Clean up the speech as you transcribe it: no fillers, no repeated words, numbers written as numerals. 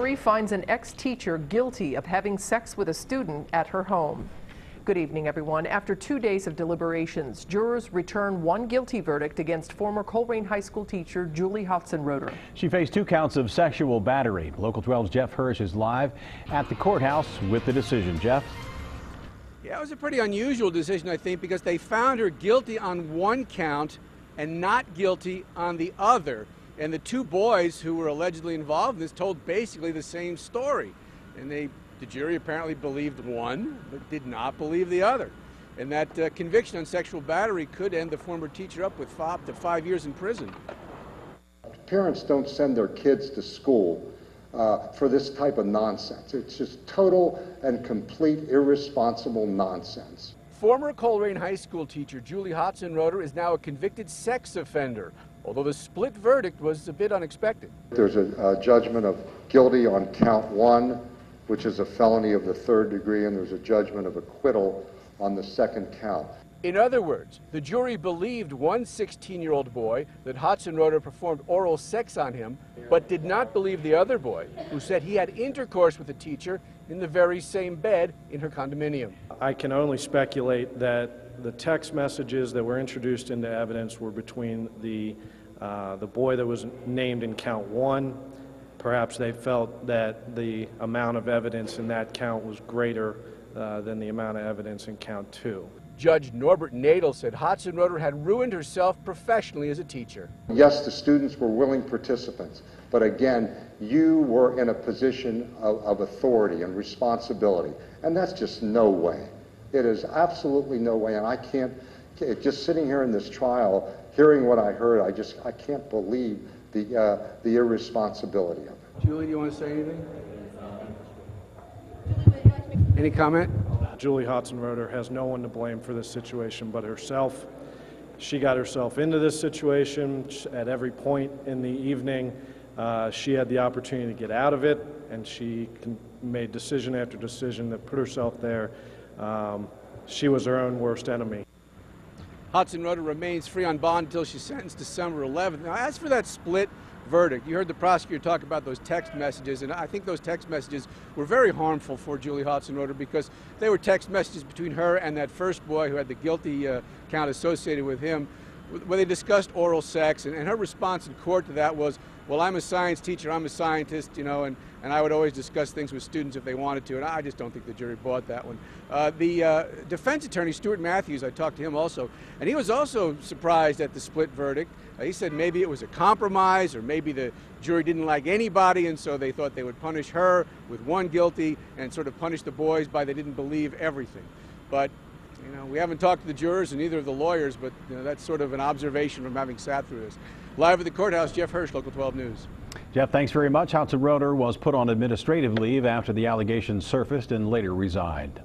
Jury finds an ex-teacher guilty of having sex with a student at her home. Good evening, everyone. After 2 days of deliberations, jurors returned one guilty verdict against former Colerain High School teacher Julie Hautzenroeder. She faced 2 counts of sexual battery. Local 12's Jeff Hirsch is live at the courthouse with the decision. Jeff? Yeah, it was a pretty unusual decision, I think, because they found her guilty on one count and not guilty on the other. And the 2 boys who were allegedly involved in this told basically the same story. And the jury apparently believed one, but did not believe the other. And that conviction on sexual battery could end the former teacher up with up to 5 years in prison. Parents don't send their kids to school for this type of nonsense. It's just total and complete irresponsible nonsense. Former Colerain High School teacher Julie Hautzenroeder is now a convicted sex offender, although the split verdict was a bit unexpected. There's a judgment of guilty on count 1, which is a felony of the 3rd degree, and there's a judgment of acquittal on the 2nd count. In other words, the jury believed one 16-year-old boy that Hautzenroeder performed oral sex on him, but did not believe the other boy, who said he had intercourse with the teacher in the very same bed in her condominium. I can only speculate that the text messages that were introduced into evidence were between the boy that was named in count 1. Perhaps they felt that the amount of evidence in that count was greater than the amount of evidence in count 2. Judge Norbert Nadel said Hautzenroeder had ruined herself professionally as a teacher. Yes, the students were willing participants, but again, you were in a position of authority and responsibility, and that's just no way. It is absolutely no way, and I can't, just sitting here in this trial, hearing what I heard, I can't believe the irresponsibility of it. Julie, do you want to say anything? Any comment? Julie Hautzenroeder has no one to blame for this situation but herself. She got herself into this situation at every point in the evening. She had the opportunity to get out of it, and she made decision after decision that put herself there. She was her own worst enemy. Hautzenroeder remains free on bond until she's sentenced December 11th. Now, as for that split verdict, you heard the prosecutor talk about those text messages, and I think those text messages were very harmful for Julie Hautzenroeder because they were text messages between her and that first boy who had the guilty count associated with him, where they discussed oral sex, and her response in court to that was, well, I'm a science teacher, I'm a scientist, you know, and I would always discuss things with students if they wanted to, and I just don't think the jury bought that one. The defense attorney, Stuart Matthews, I talked to him also, and he was also surprised at the split verdict. He said maybe it was a compromise, or maybe the jury didn't like anybody, and so they thought they would punish her with one guilty and sort of punish the boys by they didn't believe everything. But you know, we haven't talked to the jurors and neither of the lawyers, but you know, that's sort of an observation from having sat through this. Live at the courthouse, Jeff Hirsch, Local 12 News. Jeff, thanks very much. Hautzenroeder was put on administrative leave after the allegations surfaced and later resigned.